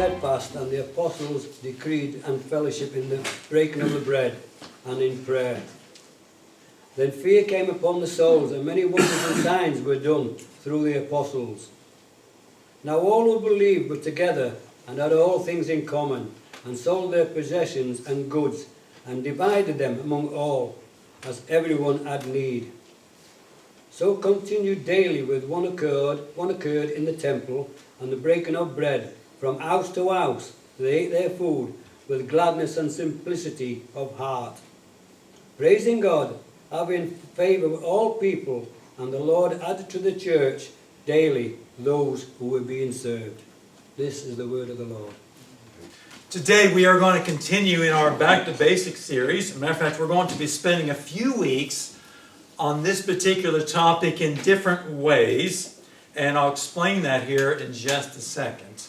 steadfast, and the apostles decreed and fellowship in the breaking of the bread and in prayer. Then fear came upon the souls, and many wonders and signs were done through the apostles. Now all who believed were together and had all things in common, and sold their possessions and goods, and divided them among all, as everyone had need. So continued daily with one accord in the temple, and the breaking of bread from house to house. They ate their food with gladness and simplicity of heart, praising God, having favour with all people, and the Lord added to the church daily those who were being served. This is the word of the Lord. Today we are going to continue in our Back to Basics series. As a matter of fact, we're going to be spending a few weeks on this particular topic in different ways, and I'll explain that here in just a second.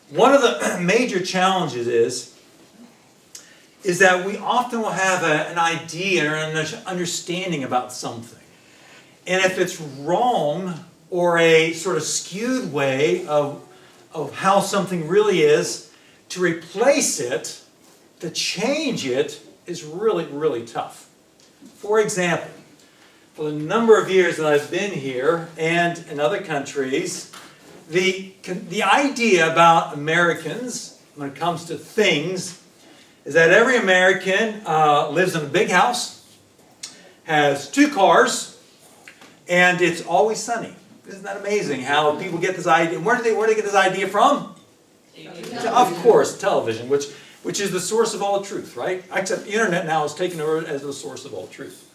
One of the major challenges is that we often will have an idea or an understanding about something. And if it's wrong or a sort of skewed way of how something really is, to replace it, to change it, is really, really tough. For example, for the number of years that I've been here and in other countries, the idea about Americans when it comes to things is that every American lives in a big house, has 2 cars, and it's always sunny. Isn't that amazing how people get this idea? Where do they get this idea from? Of course, television, which is the source of all the truth, right? Except the internet now is taken over as the source of all truth.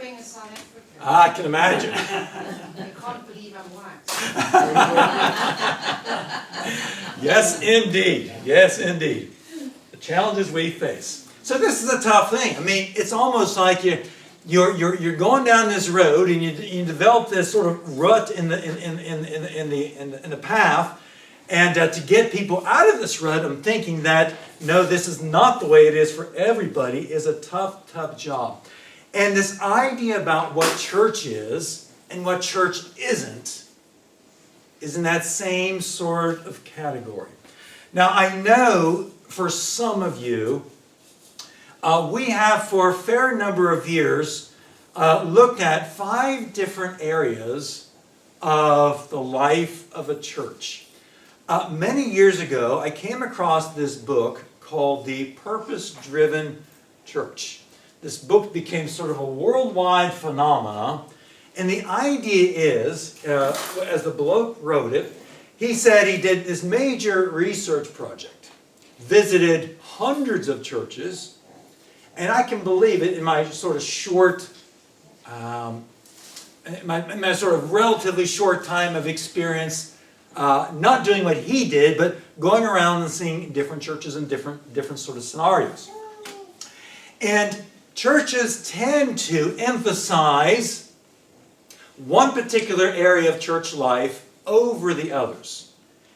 Being a South African. I can imagine. I can't believe I'm white. Yes, indeed. Yes, indeed. The challenges we face. So this is a tough thing. I mean, it's almost like you're going down this road and you develop this sort of rut in the path, and to get people out of this rut, I'm thinking that no, this is not the way it is for everybody, is a tough job. And this idea about what church is and what church isn't is in that same sort of category. Now, I know for some of you, we have for a fair number of years looked at 5 different areas of the life of a church. Many years ago, I came across this book called The Purpose-Driven Church. This book became sort of a worldwide phenomenon, and the idea is, as the bloke wrote it, he said he did this major research project, visited hundreds of churches, and I can believe it in my sort of short, my sort of relatively short time of experience, not doing what he did, but going around and seeing different churches in different sort of scenarios. And churches tend to emphasize one particular area of church life over the others.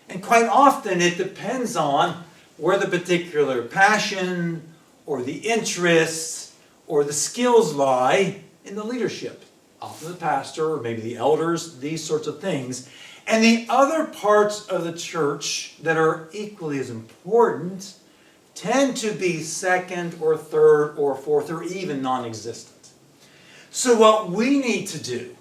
And quite often it depends on where the particular passion or the interests or the skills lie in the leadership. Often the pastor or maybe the elders, these sorts of things. And the other parts of the church that are equally as important tend to be second or third or fourth or even non-existent. So what we need to do,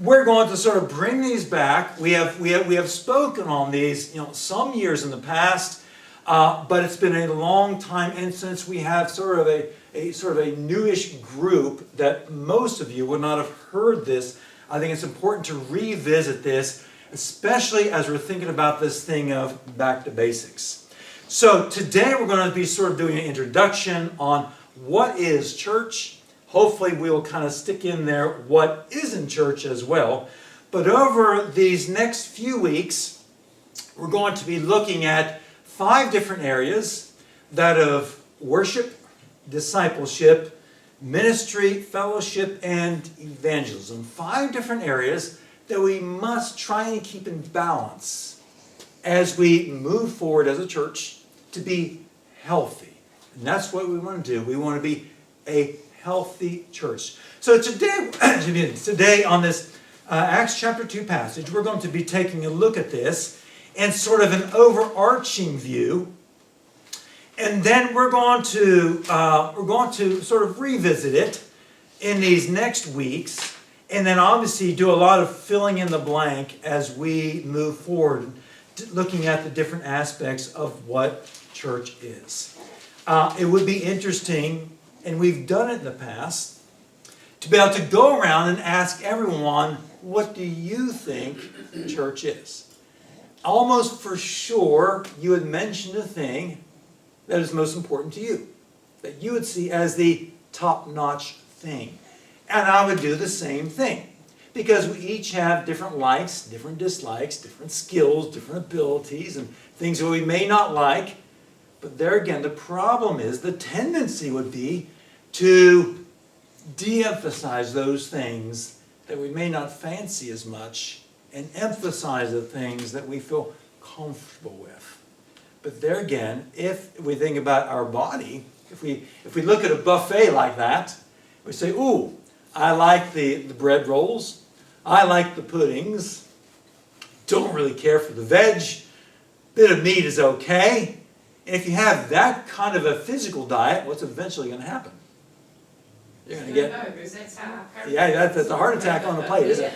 we're going to sort of bring these back. We have spoken on these, some years in the past, but it's been a long time, and since we have sort of a newish group that most of you would not have heard this, I think it's important to revisit this, especially as we're thinking about this thing of back to basics. So today we're going to be sort of doing an introduction on what is church. Hopefully we will kind of stick in there what isn't church as well. But over these next few weeks, we're going to be looking at 5 different areas, that of worship, discipleship, ministry, fellowship, and evangelism. 5 different areas that we must try and keep in balance as we move forward as a church to be healthy. And that's what we want to do. We want to be a healthy church. So today on this Acts chapter 2 passage, we're going to be taking a look at this. and sort of an overarching view. And then we're going to sort of revisit it in these next weeks, and then obviously do a lot of filling in the blank as we move forward, looking at the different aspects of what church is. It would be interesting, and we've done it in the past, to be able to go around and ask everyone, what do you think church is? Almost for sure, you would mention the thing that is most important to you, that you would see as the top-notch thing. And I would do the same thing, because we each have different likes, different dislikes, different skills, different abilities, and things that we may not like. But there again, the problem is, the tendency would be to de-emphasize those things that we may not fancy as much and emphasize the things that we feel comfortable with. But there again, if we think about our body, if we look at a buffet like that, we say, ooh, I like the bread rolls, I like the puddings, don't really care for the veg, bit of meat is okay. And if you have that kind of a physical diet, what's eventually going to happen? You're going to get, that's a heart attack on the plate, isn't it?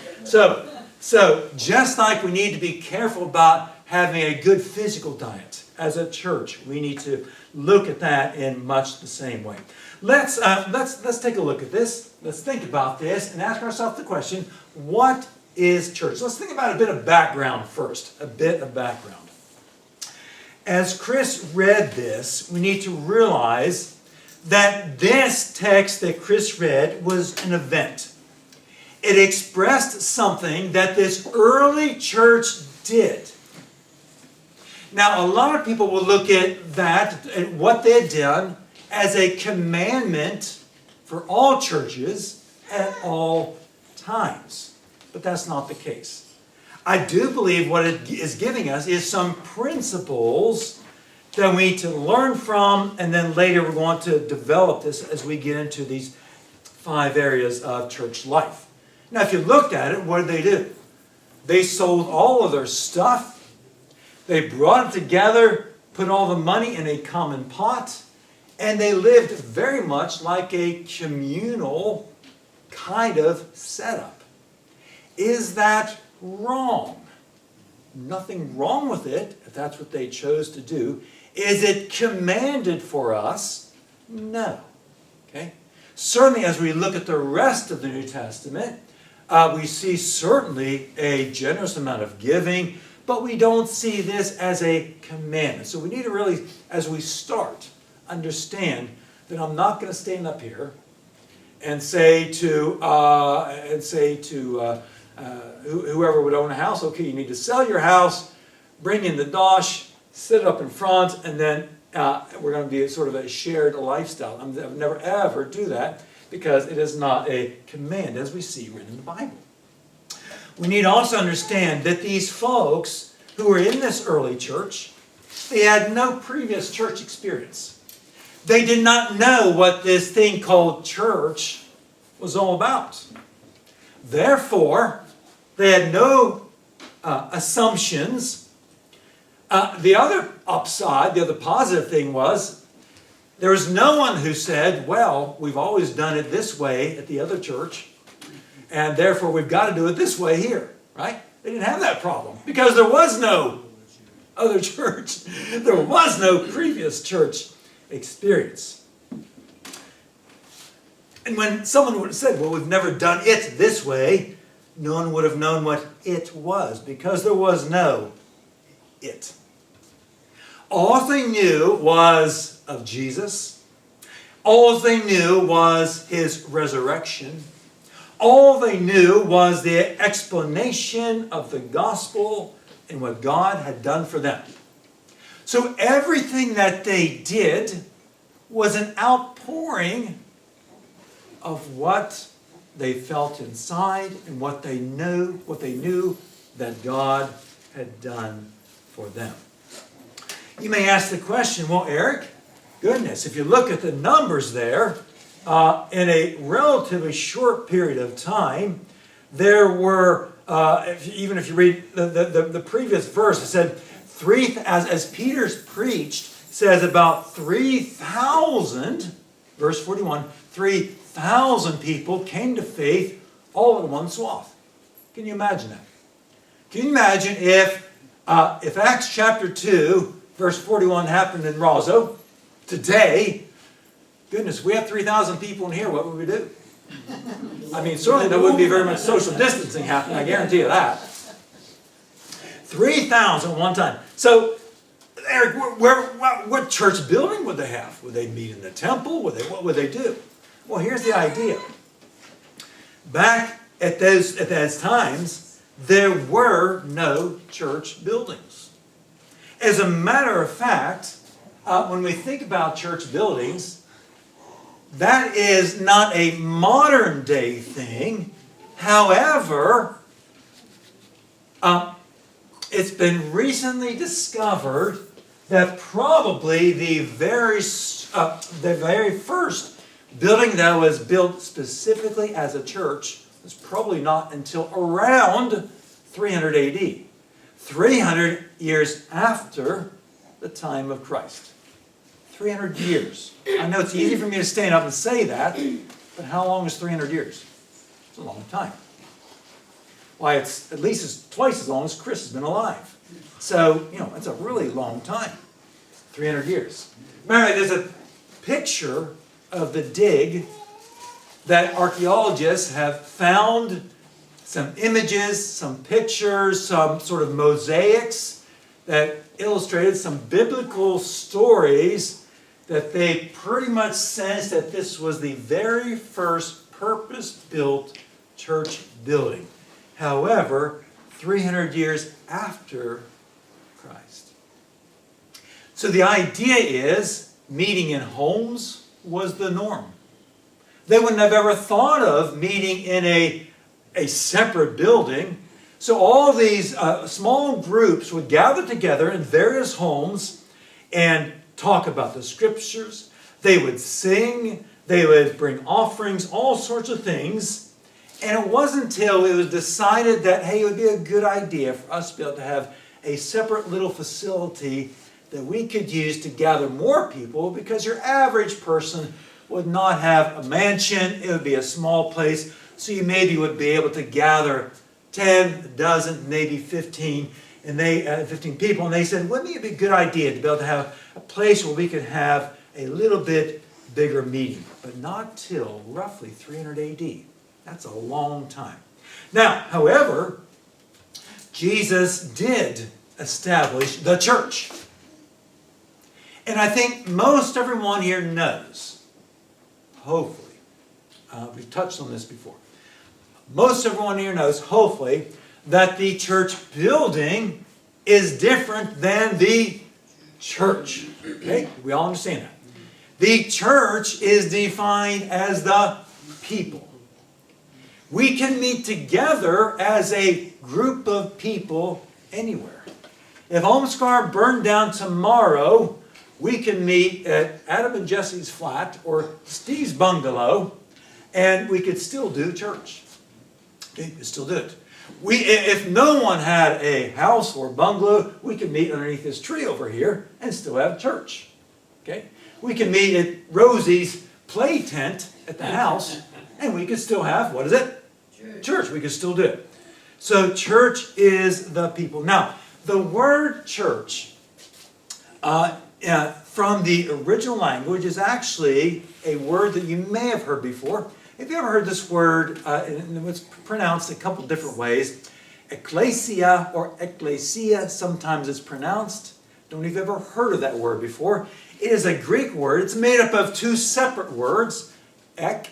So just like we need to be careful about having a good physical diet as a church, we need to look at that in much the same way. Let's take a look at this. Let's think about this and ask ourselves the question, what is church? Let's think about a bit of background first. A bit of background. As Chris read this, we need to realize that this text that Chris read was an event. It expressed something that this early church did. Now, a lot of people will look at that, at what they had done, as a commandment for all churches at all times. But that's not the case. I do believe what it is giving us is some principles that we need to learn from, and then later we're going to develop this as we get into these 5 areas of church life. Now, if you looked at it, what did they do? They sold all of their stuff. They brought it together, put all the money in a common pot, and they lived very much like a communal kind of setup. Is that wrong? Nothing wrong with it, if that's what they chose to do. Is it commanded for us? No. Okay? Certainly, as we look at the rest of the New Testament, we see certainly a generous amount of giving, but we don't see this as a commandment. So we need to really, as we start, understand that I'm not going to stand up here and say to whoever would own a house, okay, you need to sell your house, bring in the dosh, sit up in front, and then we're going to be sort of a shared lifestyle. I would never ever do that, because it is not a command as we see written in the Bible. We need to also understand that these folks who were in this early church, they had no previous church experience. They did not know what this thing called church was all about. Therefore, they had no assumptions. The other upside, the other positive thing was, there was no one who said, well, we've always done it this way at the other church, and therefore we've got to do it this way here, right? They didn't have that problem, because there was no other church. There was no previous church experience. And when someone would have said, well, we've never done it this way, no one would have known what it was, because there was no it. All they knew was of Jesus. All they knew was his resurrection. All they knew was the explanation of the gospel and what God had done for them. So everything that they did was an outpouring of what they felt inside and what they knew that God had done for them. You may ask the question, well, Eric, goodness, if you look at the numbers there, in a relatively short period of time, there were even if you read the previous verse, it said, as Peter's preached, says about 3,000, verse 41, 3,000 people came to faith all in one swath. Can you imagine that? Can you imagine if Acts chapter 2, verse 41 happened in Rosso today? Goodness, we have 3,000 people in here, what would we do? I mean, certainly there wouldn't be very much social distancing happening, I guarantee you that. 3,000 at one time. So, Eric, what church building would they have? Would they meet in the temple? What would they do? Well, here's the idea. Back at those times, there were no church buildings. As a matter of fact, when we think about church buildings, that is not a modern day thing. However, it's been recently discovered that probably the very first building that was built specifically as a church was probably not until around 300 AD. 300 years after the time of Christ. 300 years. I know it's easy for me to stand up and say that, but how long is 300 years? It's a long time. Why, it's at least twice as long as Chris has been alive. So, it's a really long time. 300 years. Remember, there's a picture of the dig that archaeologists have found some images, some pictures, some sort of mosaics that illustrated some biblical stories that they pretty much sensed that this was the very first purpose-built church building. However, 300 years after Christ. So the idea is meeting in homes was the norm. They wouldn't have ever thought of meeting in a separate building. So all these small groups would gather together in various homes and talk about the scriptures. They would sing. They would bring offerings, all sorts of things. And it wasn't until it was decided that, hey, it would be a good idea for us to be able to have a separate little facility that we could use to gather more people, because your average person would not have a mansion. It would be a small place. So you maybe would be able to gather 10, a dozen, maybe 15, and 15 people. And they said, wouldn't it be a good idea to be able to have a place where we could have a little bit bigger meeting? But not till roughly 300 AD. That's a long time. Now, however, Jesus did establish the church. And I think most everyone here knows, hopefully, we've touched on this before, most everyone here knows, hopefully, that the church building is different than the church. Okay? We all understand that. The church is defined as the people. We can meet together as a group of people anywhere. If Homescar burned down tomorrow, we can meet at Adam and Jesse's flat or Steve's bungalow, and we could still do church. Okay, we could still do it. If no one had a house or bungalow, we could meet underneath this tree over here and still have church. Okay? We can meet at Rosie's play tent at the house, and we could still have, what is it? Church. We could still do it. So church is the people. Now, the word church from the original language is actually a word that you may have heard before. Have you ever heard this word? It's pronounced a couple different ways. Ecclesia or ecclesia, sometimes it's pronounced. Don't know if you've ever heard of that word before. It is a Greek word. It's made up of two separate words, ek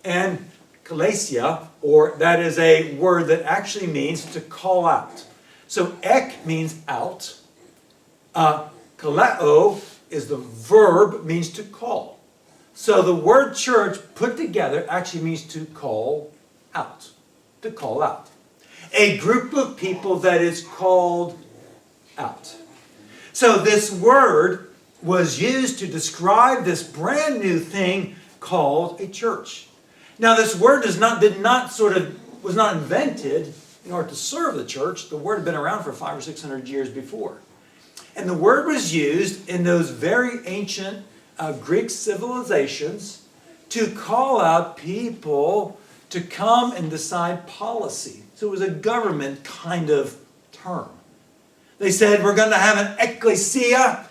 and ecclesia, or that is a word that actually means to call out. So ek means out. Kaleo is the verb, means to call. So the word church put together actually means to call out. To call out. A group of people that is called out. So this word was used to describe this brand new thing called a church. Now this word was not invented in order to serve the church. The word had been around for 500 or 600 years before. And the word was used in those very ancient Greek civilizations to call out people to come and decide policy. So it was a government kind of term. They said, we're going to have an ecclesia.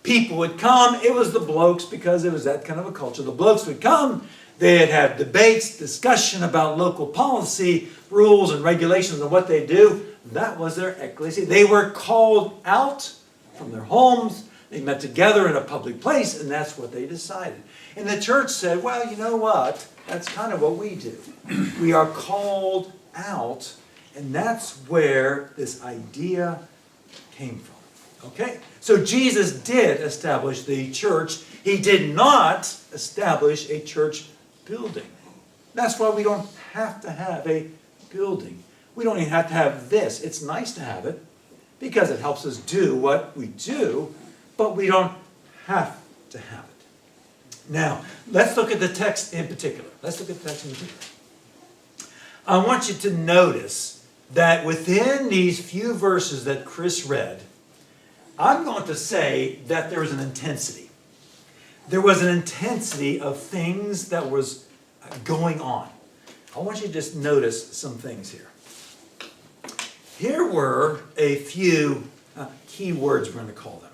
People would come. It was the blokes, because it was that kind of a culture. The blokes would come. They'd have debates, discussion about local policy, rules and regulations and what they do. That was their ecclesia. They were called out from their homes. They met together in a public place, and that's what they decided. And the church said, well, you know what? That's kind of what we do. We are called out, and that's where this idea came from. Okay? So Jesus did establish the church. He did not establish a church building. That's why we don't have to have a building. We don't even have to have this. It's nice to have it because it helps us do what we do, but we don't have to have it. Now, let's look at the text in particular. I want you to notice that within these few verses that Chris read, I'm going to say that there was an intensity. There was an intensity of things that was going on. I want you to just notice some things here. Here were a few key words, we're going to call them.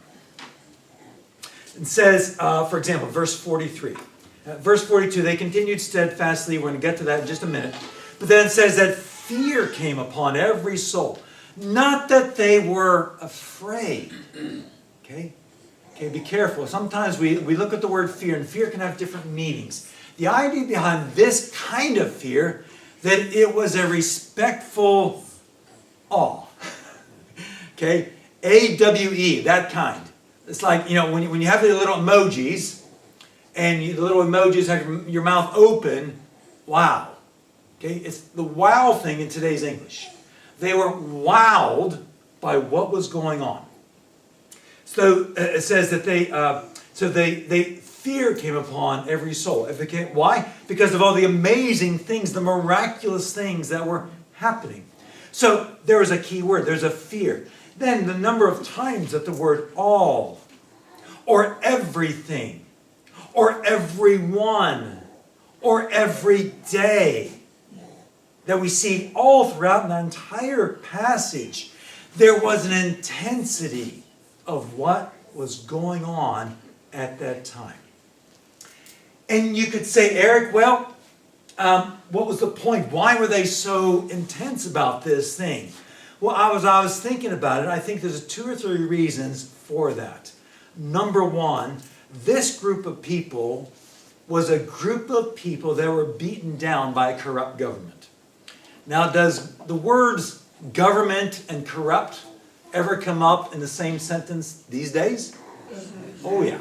It says, for example, verse 43. Verse 42, they continued steadfastly. We're going to get to that in just a minute. But then it says that fear came upon every soul. Not that they were afraid. Okay, be careful. Sometimes we look at the word fear, and fear can have different meanings. The idea behind this kind of fear, that it was a respectful awe. Okay, A-W-E, that kind. It's like, you know, when you have the little emojis, and the little emojis have your mouth open, wow. Okay, it's the wow thing in today's English. They were wowed by what was going on. So it says that they fear came upon every soul. Why? Because of all the amazing things, the miraculous things that were happening. So there was a key word. There's a fear. Then the number of times that the word all, or everything, or everyone, or every day, that we see all throughout the entire passage, there was an intensity of what was going on at that time. And you could say, Eric, well, what was the point? Why were they so intense about this thing? Well, I was thinking about it. I think there's 2 or 3 reasons for that. Number one, this group of people was a group of people that were beaten down by a corrupt government. Now, does the words government and corrupt ever come up in the same sentence these days? Oh, yeah.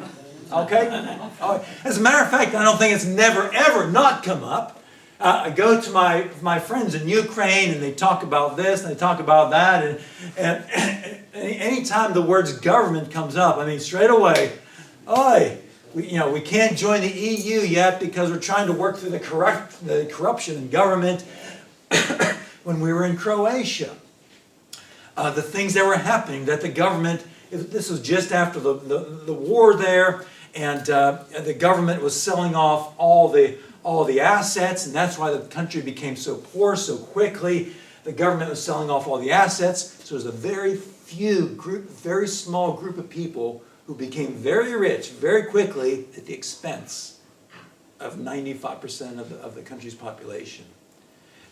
Okay? As a matter of fact, I don't think it's never, ever not come up. I go to my friends in Ukraine, and they talk about this, and they talk about that, and anytime the words government comes up, I mean, straight away, we can't join the EU yet because we're trying to work through the corruption in government. When we were in Croatia, the things that were happening, that the government, this was just after the war there, and the government was selling off all the assets, and that's why the country became so poor so quickly. The government was selling off all the assets, so it was a very small group of people who became very rich very quickly at the expense of 95% of the country's population.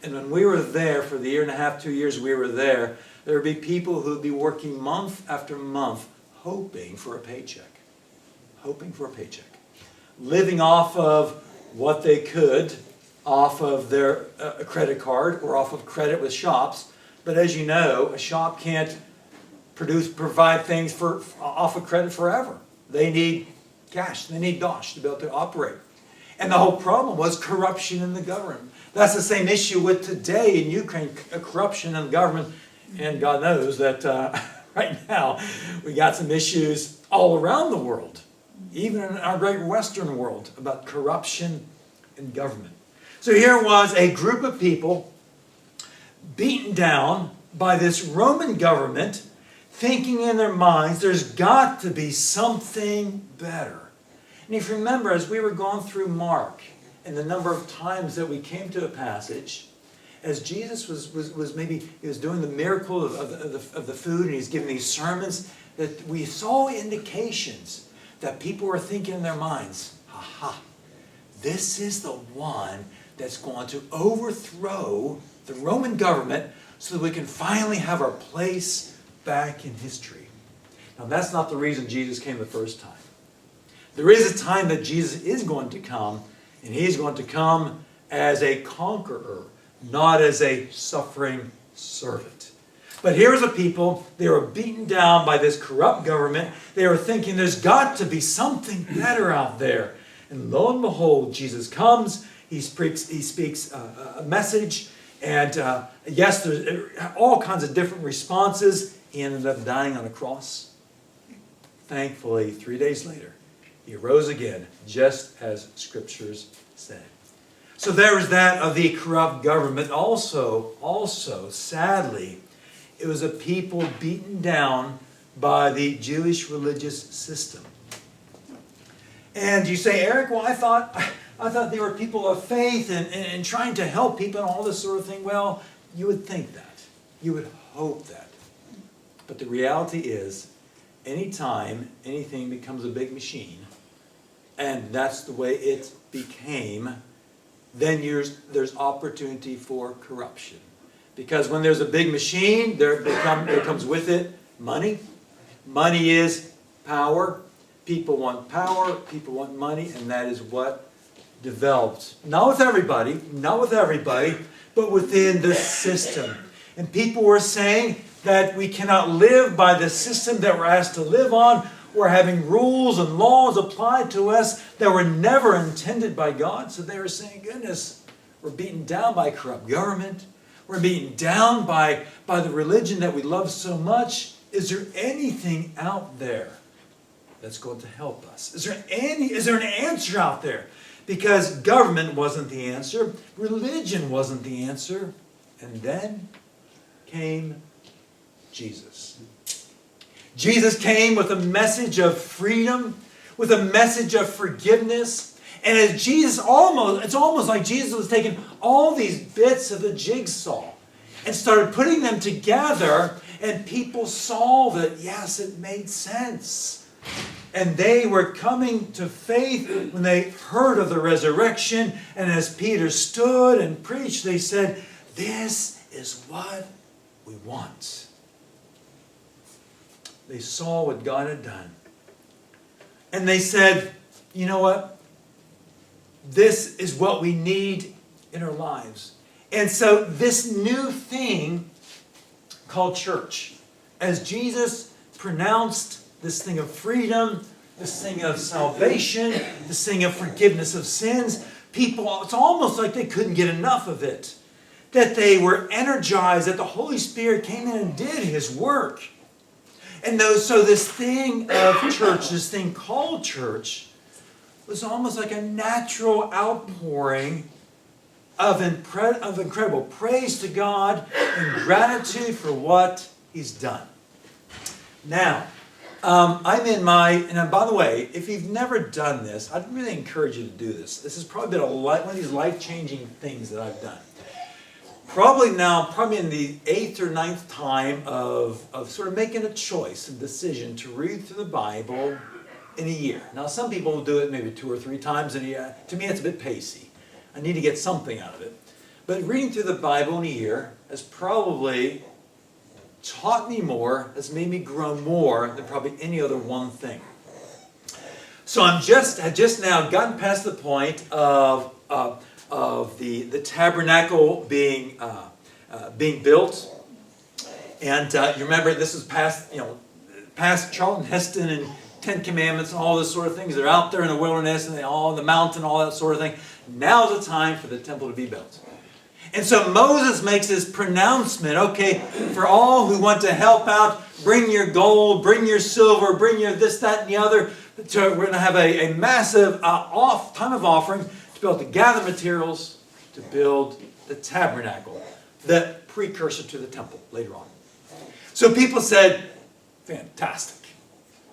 And when we were there for the 1.5 to 2 years we were there, there would be people who would be working month after month hoping for a paycheck. Living off of what they could, off of their credit card or off of credit with shops. But as you know, a shop can't provide things off of credit forever. They need cash. They need dosh to be able to operate. And the whole problem was corruption in the government. That's the same issue with today in Ukraine, corruption in the government. And God knows that right now we got some issues all around the world, even in our great Western world, about corruption in government. So here was a group of people beaten down by this Roman government, thinking in their minds, there's got to be something better. And if you remember, as we were going through Mark, and the number of times that we came to a passage, as Jesus was maybe, he was doing the miracle of the food, and he's giving these sermons, that we saw indications that people were thinking in their minds, aha, this is the one that's going to overthrow the Roman government so that we can finally have our place back in history. Now, that's not the reason Jesus came the first time. There is a time that Jesus is going to come, and he's going to come as a conqueror, not as a suffering servant. But here's a people, they were beaten down by this corrupt government. They were thinking there's got to be something better out there. And lo and behold, Jesus comes, he speaks a message, and yes, there's all kinds of different responses. He ended up dying on a cross. Thankfully, 3 days later, he rose again, just as Scriptures said. So there was that of the corrupt government. Also, sadly, it was a people beaten down by the Jewish religious system. And you say, Eric, well, I thought they were people of faith and trying to help people and all this sort of thing. Well, you would think that. You would hope that. But the reality is, anytime anything becomes a big machine, and that's the way it became, then there's opportunity for corruption. Because when there's a big machine, there comes with it money. Money is power. People want power, people want money, and that is what developed. Not with everybody, but within the system. And people were saying that we cannot live by the system that we're asked to live on. We're having rules and laws applied to us that were never intended by God. So they were saying, goodness, we're beaten down by corrupt government. We're beaten down by the religion that we love so much. Is there anything out there that's going to help us? Is there an answer out there? Because government wasn't the answer. Religion wasn't the answer. And then came Jesus. Jesus came with a message of freedom, with a message of forgiveness. And as it's almost like Jesus was taking all these bits of the jigsaw and started putting them together, and people saw that, yes, it made sense. And they were coming to faith when they heard of the resurrection. And as Peter stood and preached, they said, this is what we want. They saw what God had done. And they said, you know what? This is what we need in our lives. And so this new thing called church, as Jesus pronounced this thing of freedom, this thing of salvation, this thing of forgiveness of sins, people, it's almost like they couldn't get enough of it. That they were energized, that the Holy Spirit came in and did His work. And so this thing of church, this thing called church, was almost like a natural outpouring of incredible praise to God and gratitude for what He's done. Now, I'm in and by the way, if you've never done this, I'd really encourage you to do this. This has probably been one of these life-changing things that I've done. Probably in the 8th or 9th time of sort of making a choice, a decision to read through the Bible in a year. Now, some people will do it maybe 2 or 3 times in a year. To me, it's a bit pacey. I need to get something out of it. But reading through the Bible in a year has probably taught me more, has made me grow more than probably any other one thing. So I just now gotten past the point of the tabernacle being built, and you remember this is past Charlton Heston and 10 Commandments and all this sort of things. They're out there in the wilderness and all the mountain, all that sort of thing. Now's the time for the temple to be built. And so Moses makes this pronouncement, okay, for all who want to help out, bring your gold, bring your silver, bring your this, that, and the other. We're going to have a massive time of offering to be able to gather materials to build the tabernacle, the precursor to the temple later on. So people said, fantastic.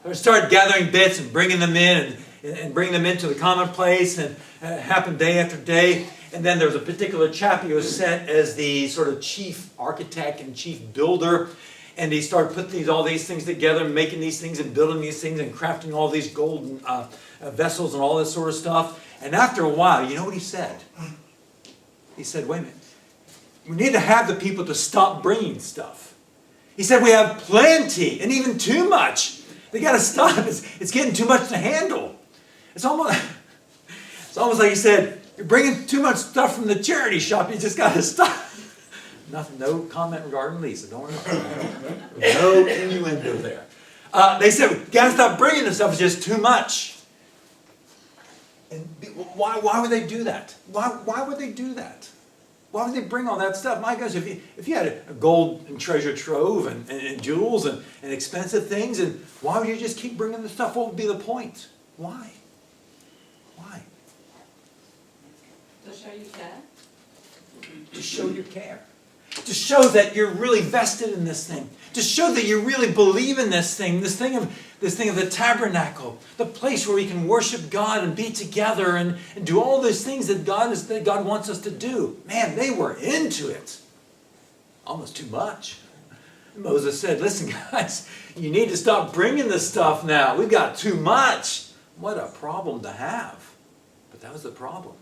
They started gathering bits and bringing them in and bringing them into the common place, and it happened day after day. And then there was a particular chap who was set as the sort of chief architect and chief builder. And he started putting all these things together, and making these things and building these things and crafting all these golden vessels and all this sort of stuff. And after a while, you know what he said? He said, wait a minute. We need to have the people to stop bringing stuff. He said, we have plenty and even too much. They got to stop. It's getting too much to handle. It's almost like he said, you're bringing too much stuff from the charity shop. You just got to stop. Nothing, no comment regarding Lisa. Don't worry. No innuendo there. They said, we got to stop bringing this stuff. It's just too much. And why would they do that? Why would they do that? Why would they bring all that stuff? My gosh, if you had a gold and treasure trove and jewels and expensive things, and why would you just keep bringing the stuff? What would be the point? Why? Why? To show you care. To show your care. To show that you're really vested in this thing. To show that you really believe in this thing of the tabernacle, the place where we can worship God and be together and do all those things that God wants us to do. Man, they were into it. Almost too much. Moses said, listen guys, you need to stop bringing this stuff now. We've got too much. What a problem to have. But that was the problem.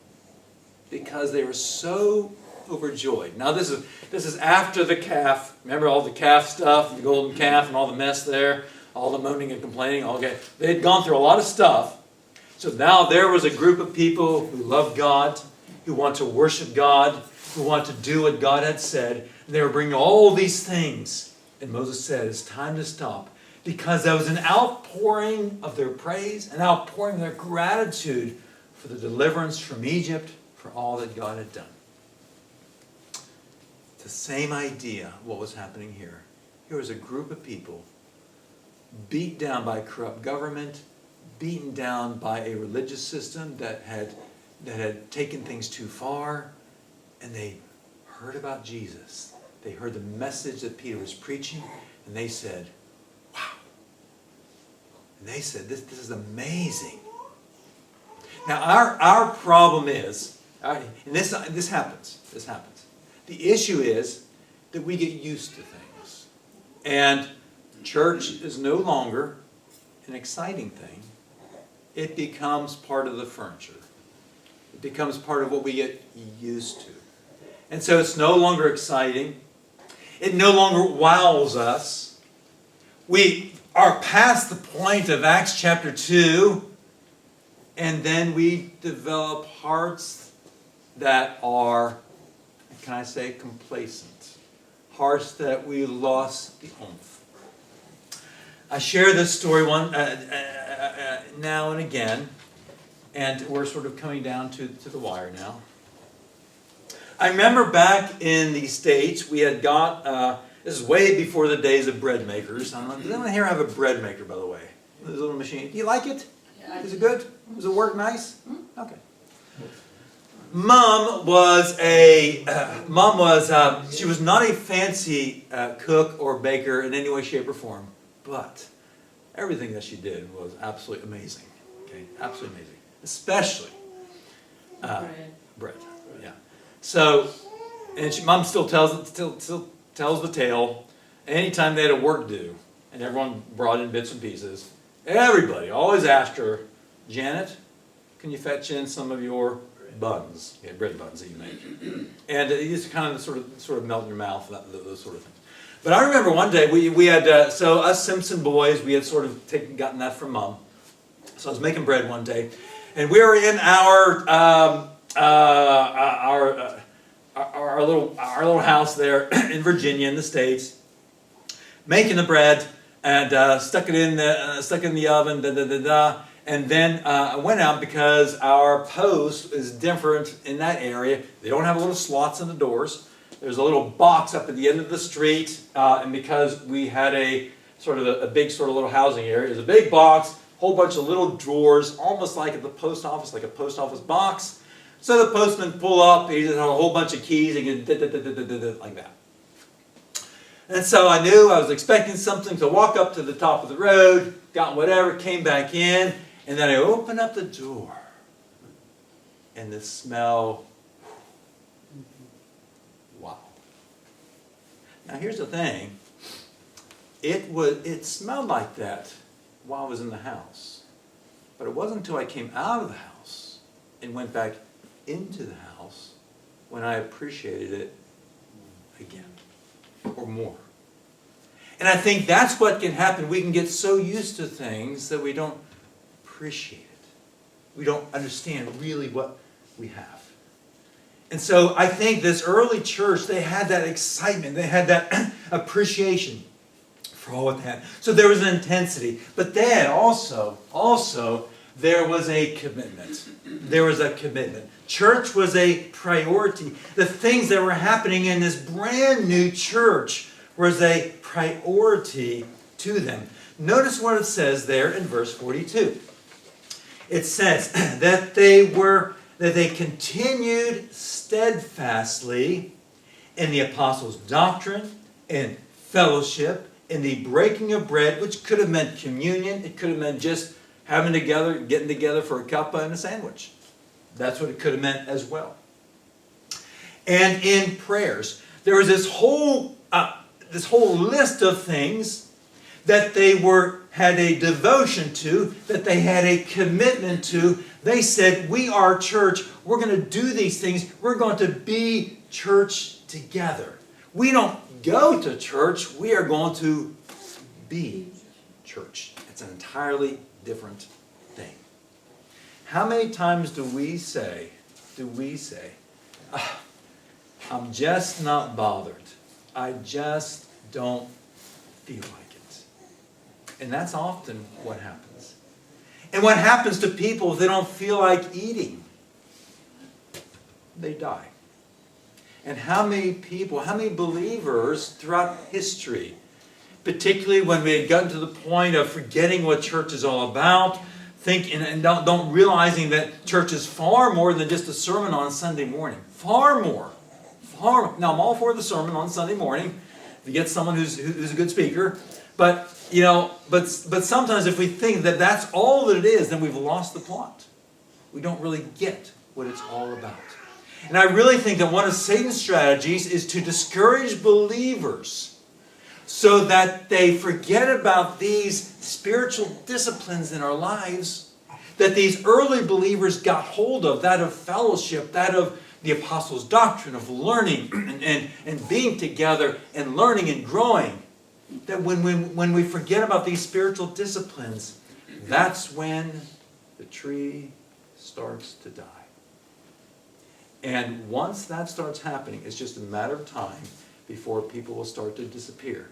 Because they were so overjoyed. Now this is after the calf. Remember all the calf stuff, the golden calf and all the mess there, all the moaning and complaining. Okay, they had gone through a lot of stuff. So now there was a group of people who loved God, who want to worship God, who want to do what God had said. And they were bringing all these things. And Moses said, it's time to stop. Because there was an outpouring of their praise, an outpouring of their gratitude for the deliverance from Egypt, for all that God had done. The same idea of what was happening here. Here was a group of people beat down by a corrupt government, beaten down by a religious system that had taken things too far, and they heard about Jesus. They heard the message that Peter was preaching, and they said, wow. And they said, this is amazing. Now our problem is, and this happens. The issue is that we get used to things. And church is no longer an exciting thing. It becomes part of the furniture. It becomes part of what we get used to. And so it's no longer exciting. It no longer wows us. We are past the point of Acts chapter 2, and then we develop hearts that are, can I say, complacent. Hearts that we lost the oomph. I share this story now and again, and we're sort of coming down to the wire now. I remember back in the States, we had got, this is way before the days of bread makers. I don't know, does anyone here have a bread maker, by the way? This little machine. Do you like it? Yeah, Is it good? Does it work nice? Okay. Mom was she was not a fancy cook or baker in any way, shape, or form, but everything that she did was absolutely amazing. Okay, absolutely amazing, especially bread. Yeah. So, and Mom still tells the tale. Anytime they had a work due, and everyone brought in bits and pieces, everybody always asked her, Janet, can you fetch in some of your buns, bread buns that you make? And it used to kind of sort of melt in your mouth, those sort of things. But I remember one day we had, so us Simpson boys, we had sort of gotten that from Mom. So I was making bread one day, and we were in our little house there in Virginia, in the States, making the bread, and stuck it in the oven, and then I went out because our post is different in that area. They don't have little slots in the doors. There's a little box up at the end of the street, and because we had a big little housing area, there's a big box, whole bunch of little drawers, almost like at the post office, like a post office box. So the postman pull up, he just had a whole bunch of keys, and like that. And so I knew I was expecting something, so I walk up to the top of the road, got whatever, came back in, and then I open up the door. And the smell, wow. Now here's the thing. It smelled like that while I was in the house. But it wasn't until I came out of the house and went back into the house when I appreciated it again, or more. And I think that's what can happen. We can get so used to things that we don't appreciate it. We don't understand really what we have. And so I think this early church, they had that excitement, they had that appreciation for all what they had. So there was an intensity. But then also, there was a commitment. There was a commitment. Church was a priority. The things that were happening in this brand new church was a priority to them. Notice what it says there in verse 42. It says that they continued steadfastly in the apostles' doctrine and fellowship, in the breaking of bread, which could have meant communion. It could have meant just getting together for a cuppa and a sandwich. That's what it could have meant as well. And in prayers, there was this whole list of things that they had a devotion to, that they had a commitment to. They said, we are church. We're going to do these things. We're going to be church together. We don't go to church. We are going to be church. It's an entirely different thing. How many times do we say, I'm just not bothered. I just don't feel like it. And that's often what happens. And what happens to people if they don't feel like eating? They die. And how many people, how many believers throughout history, particularly when we had gotten to the point of forgetting what church is all about, and don't realizing that church is far more than just a sermon on Sunday morning. Far more. Now, I'm all for the sermon on Sunday morning, if you get someone who's a good speaker. But sometimes if we think that that's all that it is, then we've lost the plot. We don't really get what it's all about. And I really think that one of Satan's strategies is to discourage believers so that they forget about these spiritual disciplines in our lives that these early believers got hold of, that of fellowship, that of the apostles' doctrine, of learning and being together and learning and growing. That when we forget about these spiritual disciplines, that's when the tree starts to die. And once that starts happening, it's just a matter of time before people will start to disappear.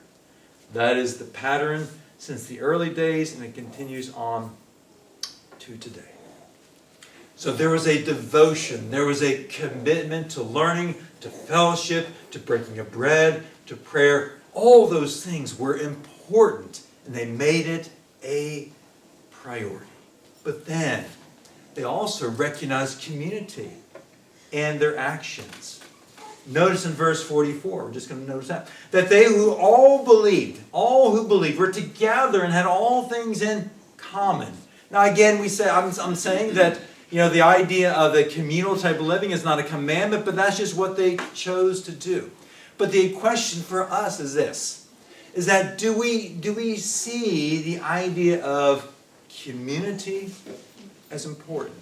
That is the pattern since the early days, and it continues on to today. So there was a devotion, there was a commitment to learning, to fellowship, to breaking of bread, to prayer. All those things were important, and they made it a priority. But then, they also recognized community and their actions. Notice in verse 44, we're just going to notice that they who all who believed, were together and had all things in common. Now again, I'm saying that the idea of a communal type of living is not a commandment, but that's just what they chose to do. But the question for us is this, is that do we see the idea of community as important?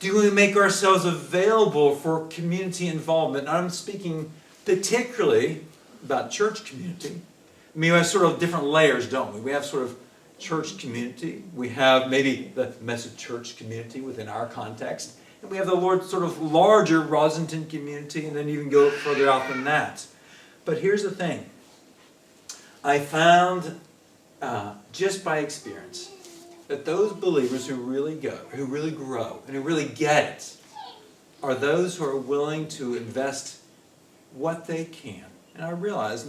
Do we make ourselves available for community involvement? I'm speaking particularly about church community. I mean, we have sort of different layers, don't we? We have sort of church community. We have maybe the message church community within our context. And we have the Lord's sort of larger Rosington community, and then even go further out than that. But here's the thing. I found, just by experience, that those believers who really grow, and who really get it, are those who are willing to invest what they can. And I realize,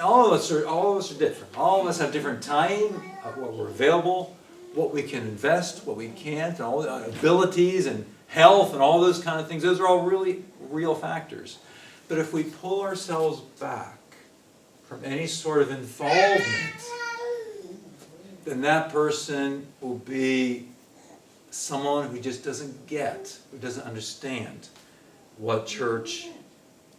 all of us are different. All of us have different time, what we're available, what we can invest, what we can't, and all the abilities and health and all those kind of things. Those are all really real factors. But if we pull ourselves back from any sort of involvement, then that person will be someone who just doesn't get, who doesn't understand what church,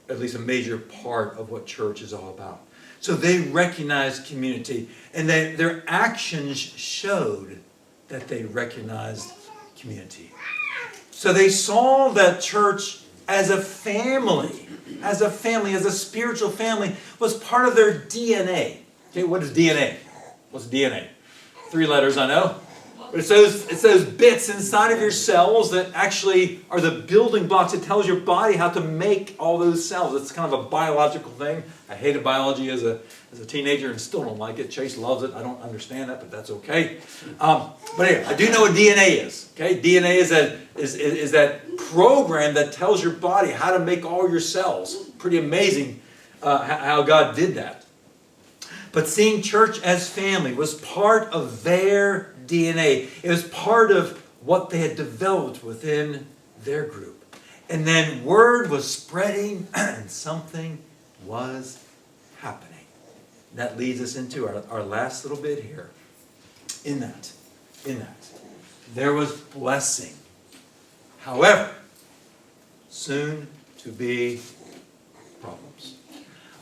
at least a major part of what church is all about. So they recognized community, and their actions showed that they recognized community. So they saw that church as a family, as a spiritual family, was part of their DNA. Okay, what is DNA? What's DNA? 3 letters, I know. But it's those bits inside of your cells that actually are the building blocks. It tells your body how to make all those cells. It's kind of a biological thing. I hated biology as a teenager and still don't like it. Chase loves it. I don't understand that, but that's okay. But anyway, I do know what DNA is. Okay, DNA is that program that tells your body how to make all your cells. Pretty amazing how God did that. But seeing church as family was part of their DNA. It was part of what they had developed within their group. And then word was spreading and something was happening. That leads us into our last little bit here. In that, there was blessing. However, soon to be problems.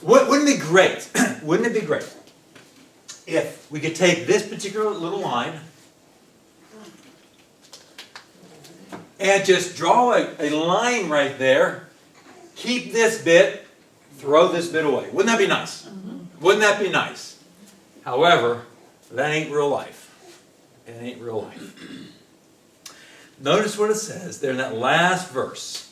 Wouldn't it be great? Wouldn't it be great if we could take this particular little line and just draw a line right there, keep this bit, throw this bit away? Wouldn't that be nice? Wouldn't that be nice? However, that ain't real life. It ain't real life. Notice what it says there in that last verse.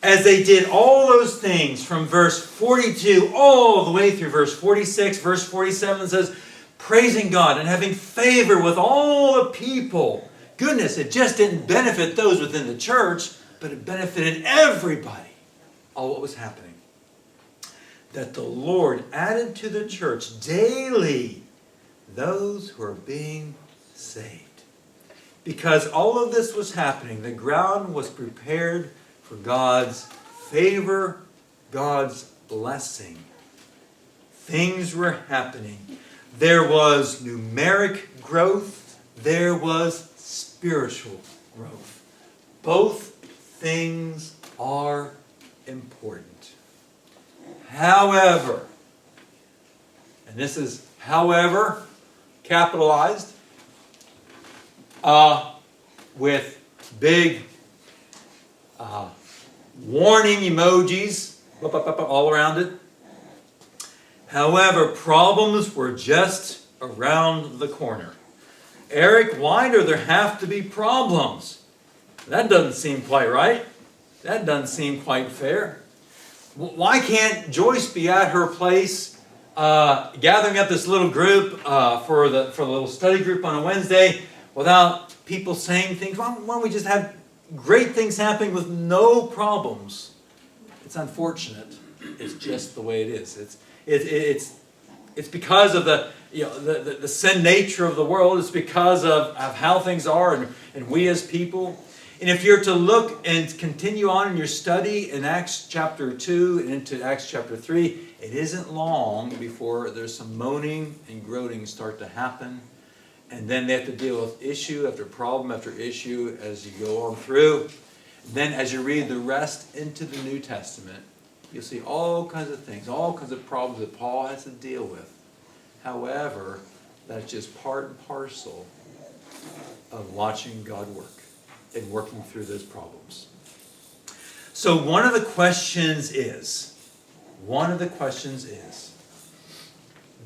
As they did all those things from verse 42 all the way through verse 46, verse 47 says, praising God and having favor with all the people. Goodness, it just didn't benefit those within the church, but it benefited everybody. All what was happening. That the Lord added to the church daily those who are being saved. Because all of this was happening, the ground was prepared for God's favor, God's blessing. Things were happening. There was numeric growth. There was spiritual growth. Both things are important. However, and this is however capitalized with big warning emojis all around it. However, problems were just around the corner. Eric, why do there have to be problems? That doesn't seem quite right. That doesn't seem quite fair. Why can't Joyce be at her place gathering up this little group for the little study group on a Wednesday without people saying things? Why don't we just have great things happening with no problems? It's unfortunate. It's just the way it is. It's because of the sin nature of the world. It's because of how things are and we as people. And if you're to look and continue on in your study in Acts chapter 2 and into Acts chapter 3, it isn't long before there's some moaning and groaning start to happen. And then they have to deal with issue after problem after issue as you go on through. Then as you read the rest into the New Testament, you'll see all kinds of things, all kinds of problems that Paul has to deal with. However, that's just part and parcel of watching God work and working through those problems. So one of the questions is,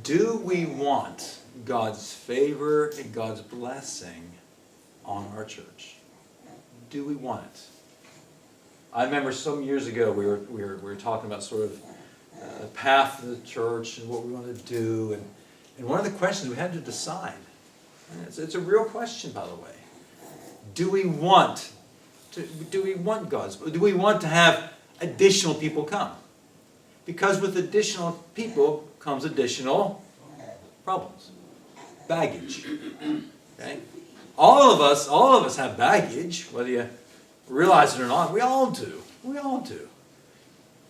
do we want God's favor and God's blessing on our church? Do we want it? I remember some years ago we were talking about sort of the path of the church and what we want to do, and one of the questions we had to decide. It's a real question, by the way. Do we want God's? Do we want to have additional people come? Because with additional people comes additional problems, baggage. Okay? All of us have baggage, whether you realize it or not. We all do. We all do.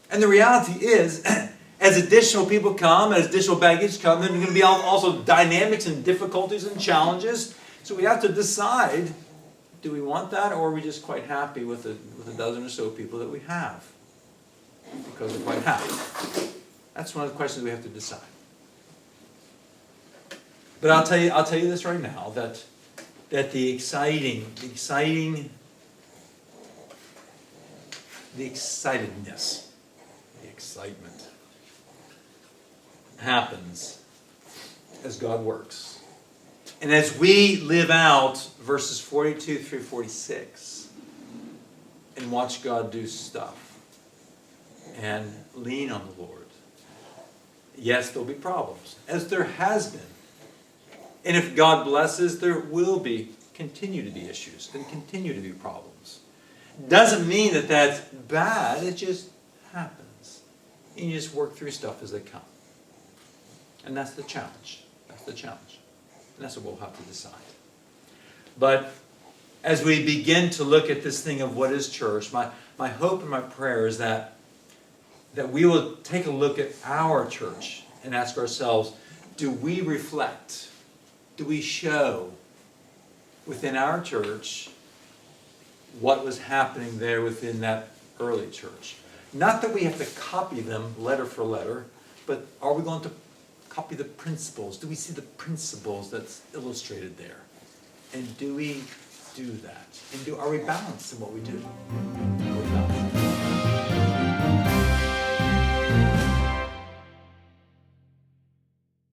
And the reality is, as additional people come, as additional baggage come, then there are going to be also dynamics and difficulties and challenges. So we have to decide, do we want that, or are we just quite happy with a dozen or so people that we have? Because we're quite happy. That's one of the questions we have to decide. But I'll tell you this right now, that the excitedness, the excitement happens as God works. And as we live out verses 42 through 46 and watch God do stuff and lean on the Lord, yes, there'll be problems, as there has been. And if God blesses, there will continue to be issues and continue to be problems. Doesn't mean that that's bad, it just happens. And you just work through stuff as they come. And that's the challenge. That's the challenge. And that's what we'll have to decide. But as we begin to look at this thing of what is church, my hope and my prayer is that we will take a look at our church and ask ourselves, do we reflect? Do we show within our church what was happening there within that early church? Not that we have to copy them letter for letter, but are we going to copy the principles? Do we see the principles that's illustrated there? And do we do that? And are we balanced in what we do?